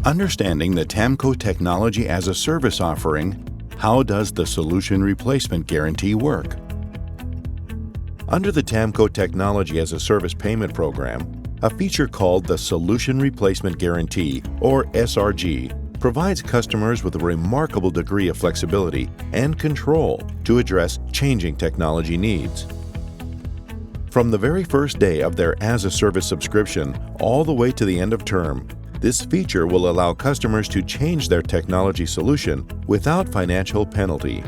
Understanding the TAMCO Technology as a Service offering, how does the Solution Replacement Guarantee work? Under the TAMCO Technology as a Service payment program, a feature called the Solution Replacement Guarantee, or SRG, provides customers with a remarkable degree of flexibility and control to address changing technology needs. From the very first day of their as-a-service subscription all the way to the end of term, this feature will allow customers to change their technology solution without financial penalty.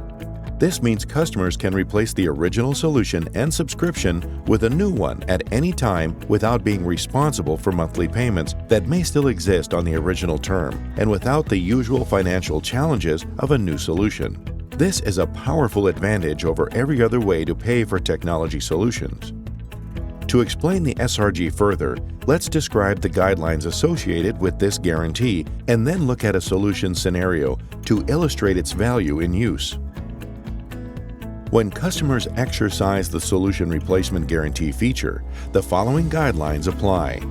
This means customers can replace the original solution and subscription with a new one at any time without being responsible for monthly payments that may still exist on the original term and without the usual financial challenges of a new solution. This is a powerful advantage over every other way to pay for technology solutions. To explain the SRG further, let's describe the guidelines associated with this guarantee and then look at a solution scenario to illustrate its value in use. When customers exercise the Solution Replacement Guarantee feature, the following guidelines apply.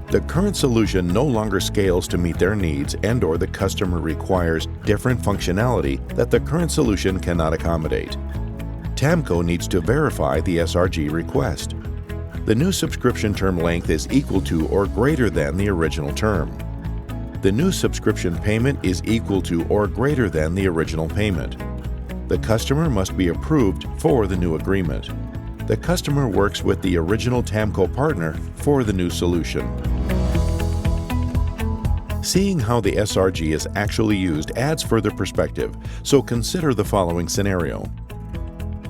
The current solution no longer scales to meet their needs and/or the customer requires different functionality that the current solution cannot accommodate. TAMCO needs to verify the SRG request. The new subscription term length is equal to or greater than the original term. The new subscription payment is equal to or greater than the original payment. The customer must be approved for the new agreement. The customer works with the original TAMCO partner for the new solution. Seeing how the SRG is actually used adds further perspective, so consider the following scenario.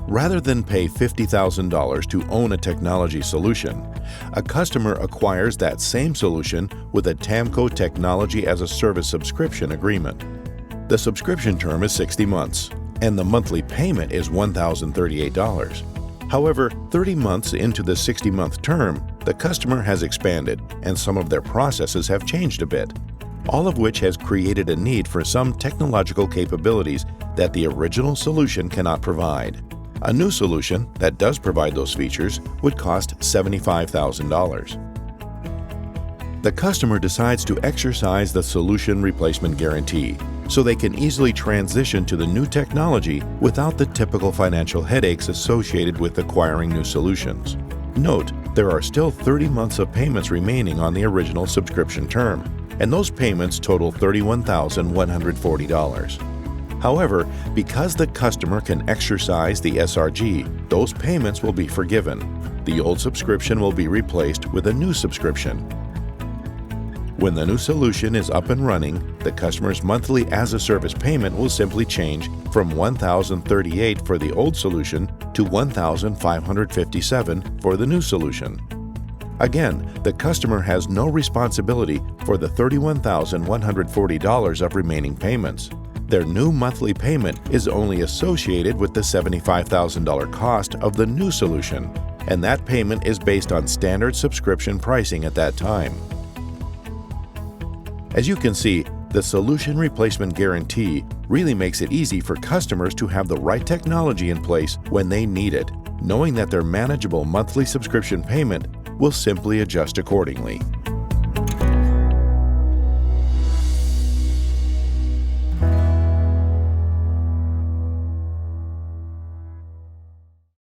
Rather than pay $50,000 to own a technology solution, a customer acquires that same solution with a TAMCO Technology as a Service subscription agreement. The subscription term is 60 months, and the monthly payment is $1,038. However, 30 months into the 60-month term, the customer has expanded and some of their processes have changed a bit, all of which has created a need for some technological capabilities that the original solution cannot provide. A new solution that does provide those features would cost $75,000. The customer decides to exercise the Solution Replacement Guarantee so they can easily transition to the new technology without the typical financial headaches associated with acquiring new solutions. Note, there are still 30 months of payments remaining on the original subscription term, and those payments total $31,140. However, because the customer can exercise the SRG, those payments will be forgiven. The old subscription will be replaced with a new subscription. When the new solution is up and running, the customer's monthly as-a-service payment will simply change from $1,038 for the old solution to $1,557 for the new solution. Again, the customer has no responsibility for the $31,140 of remaining payments. Their new monthly payment is only associated with the $75,000 cost of the new solution, and that payment is based on standard subscription pricing at that time. As you can see, the Solution Replacement Guarantee really makes it easy for customers to have the right technology in place when they need it, knowing that their manageable monthly subscription payment will simply adjust accordingly.